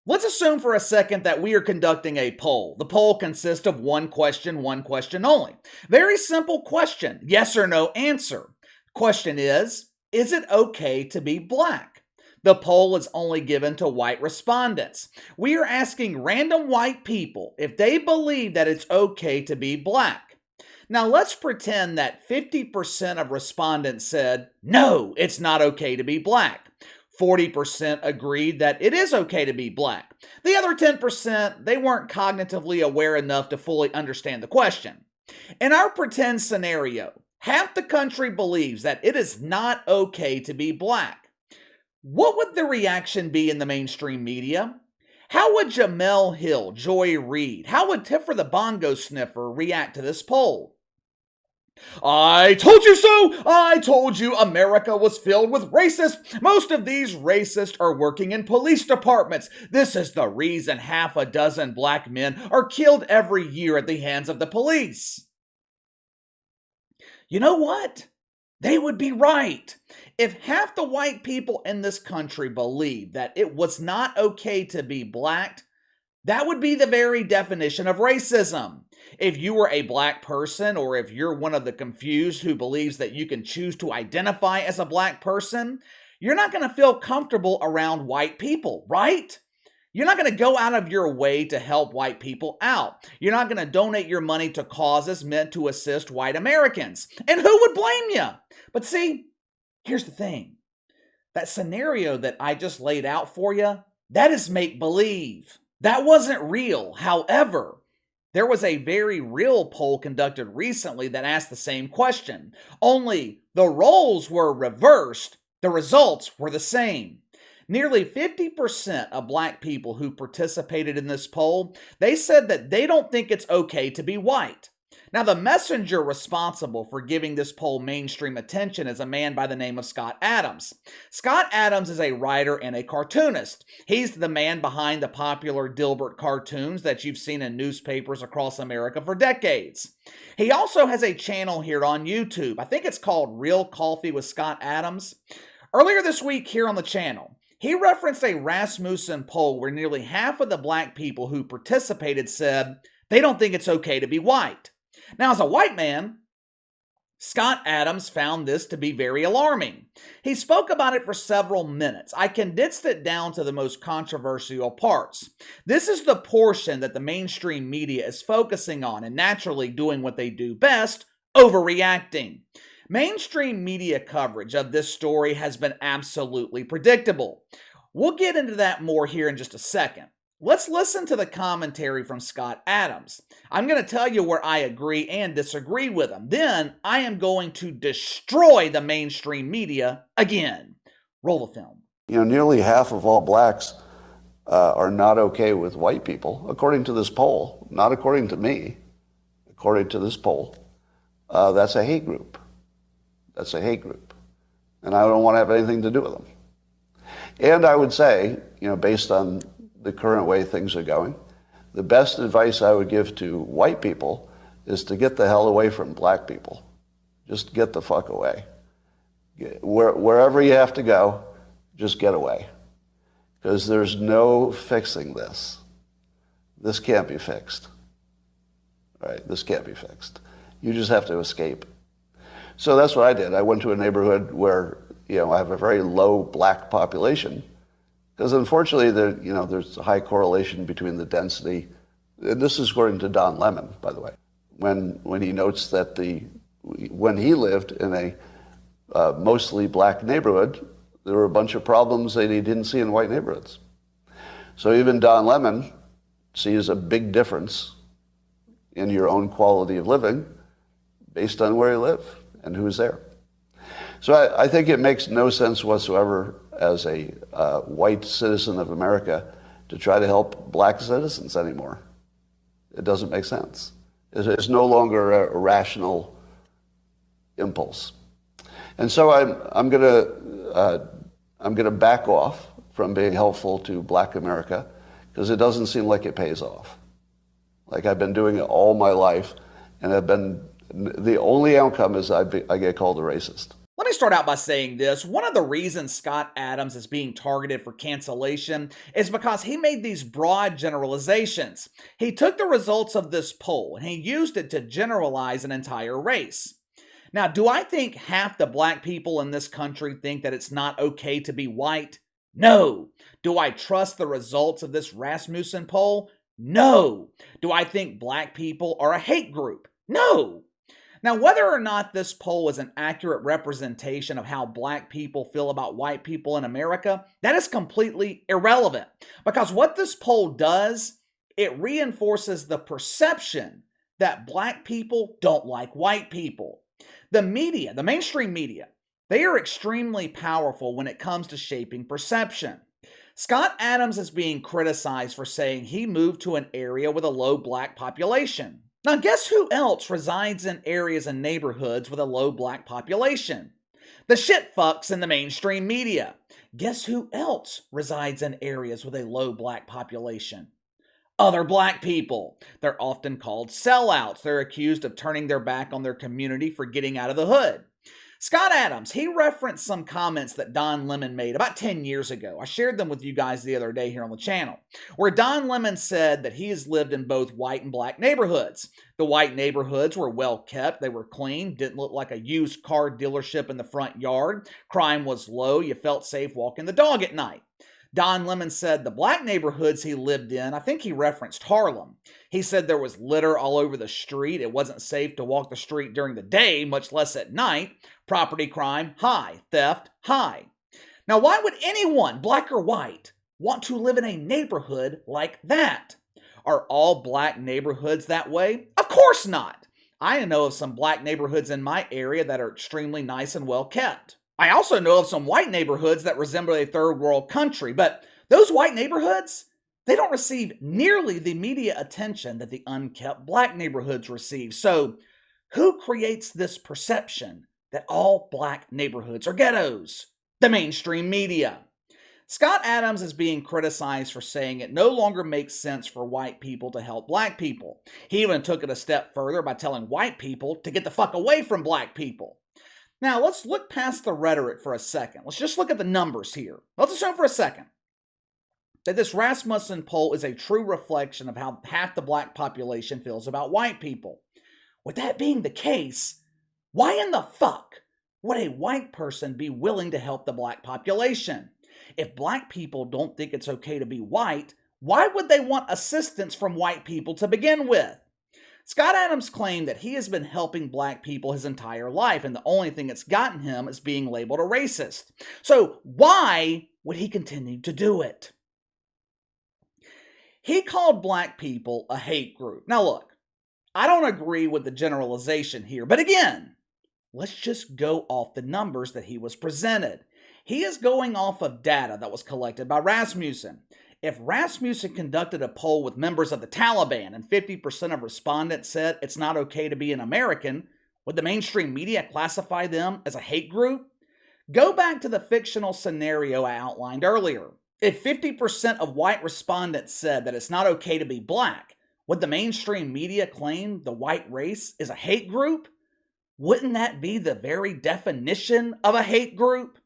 Let's assume for a second that we are conducting a poll. The poll consists of one question only. Very simple question, yes or no answer. Question is it okay to be black? The poll is only given to white respondents. We are asking random white people if they believe that it's okay to be black. Now let's pretend that 50% of respondents said, no, it's not okay to be black. 40% agreed that it is okay to be black. The other 10%, they weren't cognitively aware enough to fully understand the question. In our pretend scenario, half the country believes that it is not okay to be black. What would the reaction be in the mainstream media? How would Jamel Hill, Joy Reid, how would Tiffer the Bongo Sniffer react to this poll? I told you so! I told you America was filled with racists. Most of these racists are working in police departments. This is the reason half a dozen black men are killed every year at the hands of the police. You know what? They would be right. If half the white people in this country believed that it was not okay to be black, that would be the very definition of racism. If you were a black person, or if you're one of the confused who believes that you can choose to identify as a black person, you're not going to feel comfortable around white people, right? You're not going to go out of your way to help white people out. You're not going to donate your money to causes meant to assist white Americans. And who would blame you? But see, here's the thing. That scenario that I just laid out for you, that is make-believe. That wasn't real. However, there was a very real poll conducted recently that asked the same question. Only the roles were reversed. The results were the same. Nearly 50% of black people who participated in this poll, they said that they don't think it's okay to be white. Now, the messenger responsible for giving this poll mainstream attention is a man by the name of Scott Adams. Scott Adams is a writer and a cartoonist. He's the man behind the popular Dilbert cartoons that you've seen in newspapers across America for decades. He also has a channel here on YouTube. I think it's called Real Coffee with Scott Adams. Earlier this week here on the channel, he referenced a Rasmussen poll where nearly half of the black people who participated said they don't think it's okay to be white. Now, as a white man, Scott Adams found this to be very alarming. He spoke about it for several minutes. I condensed it down to the most controversial parts. This is the portion that the mainstream media is focusing on and naturally doing what they do best, overreacting. Mainstream media coverage of this story has been absolutely predictable. We'll get into that more here in just a second. Let's listen to the commentary from Scott Adams. I'm going to tell you where I agree and disagree with him. Then I am going to destroy the mainstream media again. Roll the film. Nearly half of all blacks are not okay with white people, according to this poll. Not according to me, according to this poll. That's a hate group. That's a hate group. And I don't want to have anything to do with them. And I would say, based on the current way things are going, the best advice I would give to white people is to get the hell away from black people. Just get the fuck away. Wherever you have to go, just get away. Because there's no fixing this. This can't be fixed. Right? This can't be fixed. You just have to escape. So that's what I did. I went to a neighborhood where, I have a very low black population. Because unfortunately, there's a high correlation between the density. And this is according to Don Lemon, by the way, when he notes that when he lived in a mostly black neighborhood, there were a bunch of problems that he didn't see in white neighborhoods. So even Don Lemon sees a big difference in your own quality of living based on where you live and who's there. So I think it makes no sense whatsoever as a white citizen of America to try to help black citizens anymore. It doesn't make sense. It's no longer a rational impulse. And so I'm gonna back off from being helpful to black America because it doesn't seem like it pays off. Like I've been doing it all my life, and the only outcome is I get called a racist. Let me start out by saying this. One of the reasons Scott Adams is being targeted for cancellation is because he made these broad generalizations. He took the results of this poll and he used it to generalize an entire race. Now, do I think half the black people in this country think that it's not okay to be white? No. Do I trust the results of this Rasmussen poll? No. Do I think black people are a hate group? No. Now, whether or not this poll is an accurate representation of how black people feel about white people in America, that is completely irrelevant. Because what this poll does, it reinforces the perception that black people don't like white people. The media, the mainstream media, they are extremely powerful when it comes to shaping perception. Scott Adams is being criticized for saying he moved to an area with a low black population. Now, guess who else resides in areas and neighborhoods with a low black population? The shit fucks in the mainstream media. Guess who else resides in areas with a low black population? Other black people. They're often called sellouts. They're accused of turning their back on their community for getting out of the hood. Scott Adams, he referenced some comments that Don Lemon made about 10 years ago. I shared them with you guys the other day here on the channel, where Don Lemon said that he has lived in both white and black neighborhoods. The white neighborhoods were well kept, they were clean, didn't look like a used car dealership in the front yard, crime was low, you felt safe walking the dog at night. Don Lemon said the black neighborhoods he lived in, I think he referenced Harlem. He said there was litter all over the street. It wasn't safe to walk the street during the day, much less at night. Property crime, high. Theft, high. Now, why would anyone, black or white, want to live in a neighborhood like that? Are all black neighborhoods that way? Of course not. I know of some black neighborhoods in my area that are extremely nice and well kept. I also know of some white neighborhoods that resemble a third world country, but those white neighborhoods, they don't receive nearly the media attention that the unkept black neighborhoods receive. So, who creates this perception that all black neighborhoods are ghettos? The mainstream media. Scott Adams is being criticized for saying it no longer makes sense for white people to help black people. He even took it a step further by telling white people to get the fuck away from black people. Now, let's look past the rhetoric for a second. Let's just look at the numbers here. Let's assume for a second that this Rasmussen poll is a true reflection of how half the black population feels about white people. With that being the case, why in the fuck would a white person be willing to help the black population? If black people don't think it's okay to be white, why would they want assistance from white people to begin with? Scott Adams claimed that he has been helping black people his entire life, and the only thing that's gotten him is being labeled a racist. So why would he continue to do it? He called black people a hate group. Now look, I don't agree with the generalization here, but again, let's just go off the numbers that he was presented. He is going off of data that was collected by Rasmussen. If Rasmussen conducted a poll with members of the Taliban and 50% of respondents said it's not okay to be an American, would the mainstream media classify them as a hate group? Go back to the fictional scenario I outlined earlier. If 50% of white respondents said that it's not okay to be black, would the mainstream media claim the white race is a hate group? Wouldn't that be the very definition of a hate group?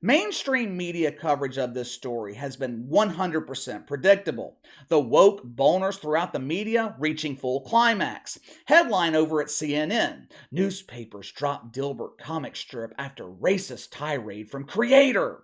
Mainstream media coverage of this story has been 100% predictable. The woke boners throughout the media reaching full climax. Headline over at CNN: newspapers drop Dilbert comic strip after racist tirade from creator.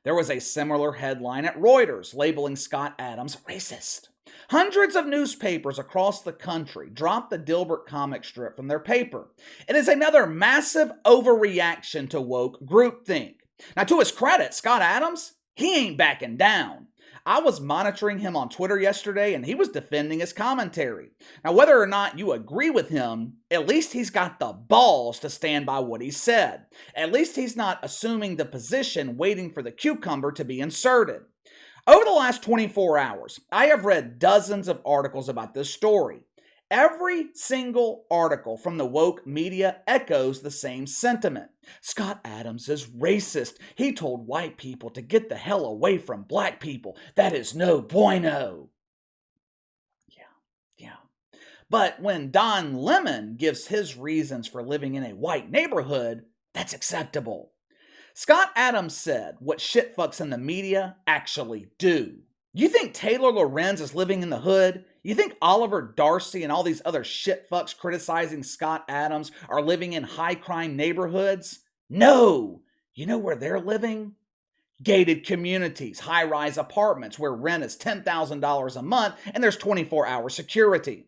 There was a similar headline at Reuters labeling Scott Adams racist. Hundreds of newspapers across the country dropped the Dilbert comic strip from their paper. It is another massive overreaction to woke groupthink. Now, to his credit, Scott Adams, he ain't backing down. I was monitoring him on Twitter yesterday, and he was defending his commentary. Now, whether or not you agree with him, at least he's got the balls to stand by what he said. At least he's not assuming the position waiting for the cucumber to be inserted. Over the last 24 hours, I have read dozens of articles about this story. Every single article from the woke media echoes the same sentiment. Scott Adams is racist. He told white people to get the hell away from black people. That is no bueno. Yeah. But when Don Lemon gives his reasons for living in a white neighborhood, that's acceptable. Scott Adams said what shitfucks in the media actually do. You think Taylor Lorenz is living in the hood? You think Oliver Darcy and all these other shitfucks criticizing Scott Adams are living in high crime neighborhoods? No! You know where they're living? Gated communities, high rise apartments where rent is $10,000 a month and there's 24-hour security.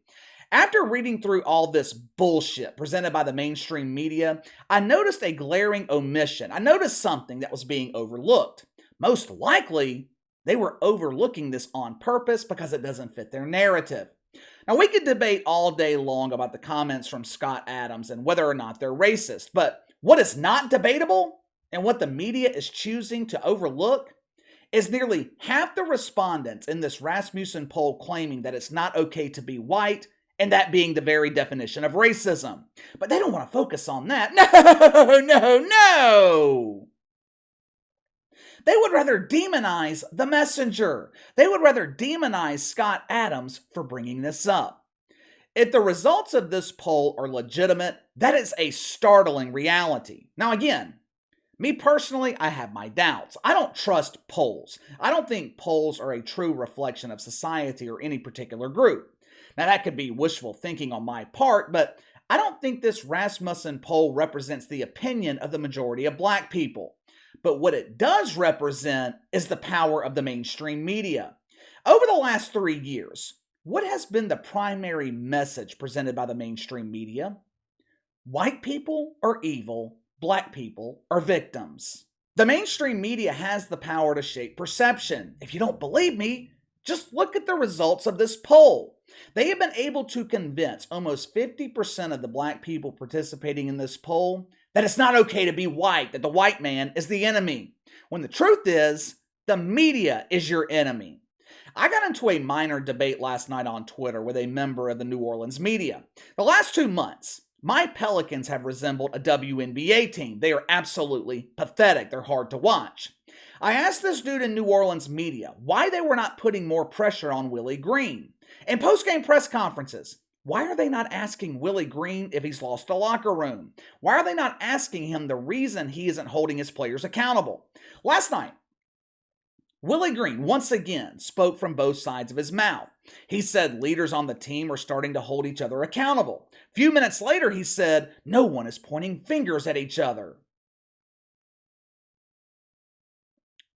After reading through all this bullshit presented by the mainstream media, I noticed a glaring omission. I noticed something that was being overlooked. Most likely, they were overlooking this on purpose because it doesn't fit their narrative. Now, we could debate all day long about the comments from Scott Adams and whether or not they're racist, but what is not debatable and what the media is choosing to overlook is nearly half the respondents in this Rasmussen poll claiming that it's not okay to be white, and that being the very definition of racism. But they don't want to focus on that. No! They would rather demonize the messenger. They would rather demonize Scott Adams for bringing this up. If the results of this poll are legitimate, that is a startling reality. Now again, me personally, I have my doubts. I don't trust polls. I don't think polls are a true reflection of society or any particular group. Now, that could be wishful thinking on my part, but I don't think this Rasmussen poll represents the opinion of the majority of black people. But what it does represent is the power of the mainstream media. Over the last 3 years, what has been the primary message presented by the mainstream media? White people are evil, black people are victims. The mainstream media has the power to shape perception. If you don't believe me, just look at the results of this poll. They have been able to convince almost 50% of the black people participating in this poll that it's not okay to be white, that the white man is the enemy. When the truth is, the media is your enemy. I got into a minor debate last night on Twitter with a member of the New Orleans media. The last 2 months, my Pelicans have resembled a WNBA team. They are absolutely pathetic. They're hard to watch. I asked this dude in New Orleans media why they were not putting more pressure on Willie Green. In post-game press conferences, why are they not asking Willie Green if he's lost a locker room? Why are they not asking him the reason he isn't holding his players accountable? Last night, Willie Green once again spoke from both sides of his mouth. He said leaders on the team are starting to hold each other accountable. A few minutes later, he said no one is pointing fingers at each other.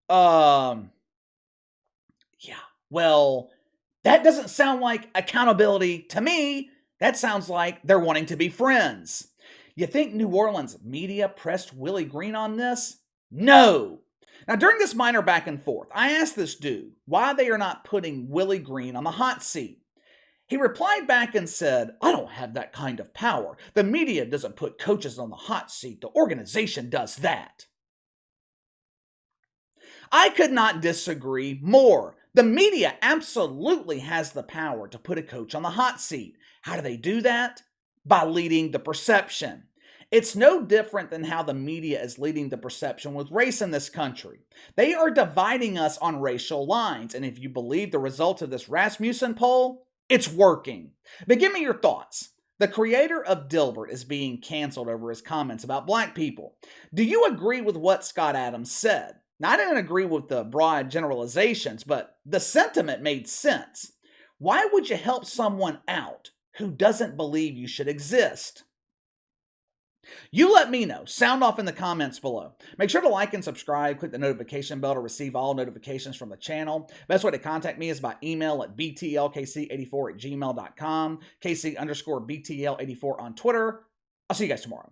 Yeah, well, that doesn't sound like accountability to me. That sounds like they're wanting to be friends. You think New Orleans media pressed Willie Green on this? No. Now, during this minor back and forth, I asked this dude why they are not putting Willie Green on the hot seat. He replied back and said, I don't have that kind of power. The media doesn't put coaches on the hot seat. The organization does that. I could not disagree more. The media absolutely has the power to put a coach on the hot seat. How do they do that? By leading the perception. It's no different than how the media is leading the perception with race in this country. They are dividing us on racial lines, and if you believe the results of this Rasmussen poll, it's working. But give me your thoughts. The creator of Dilbert is being canceled over his comments about black people. Do you agree with what Scott Adams said? Now, I didn't agree with the broad generalizations, but the sentiment made sense. Why would you help someone out who doesn't believe you should exist? You let me know. Sound off in the comments below. Make sure to like and subscribe. Click the notification bell to receive all notifications from the channel. Best way to contact me is by email at btlkc84@gmail.com, KC_BTL84 on Twitter. I'll see you guys tomorrow.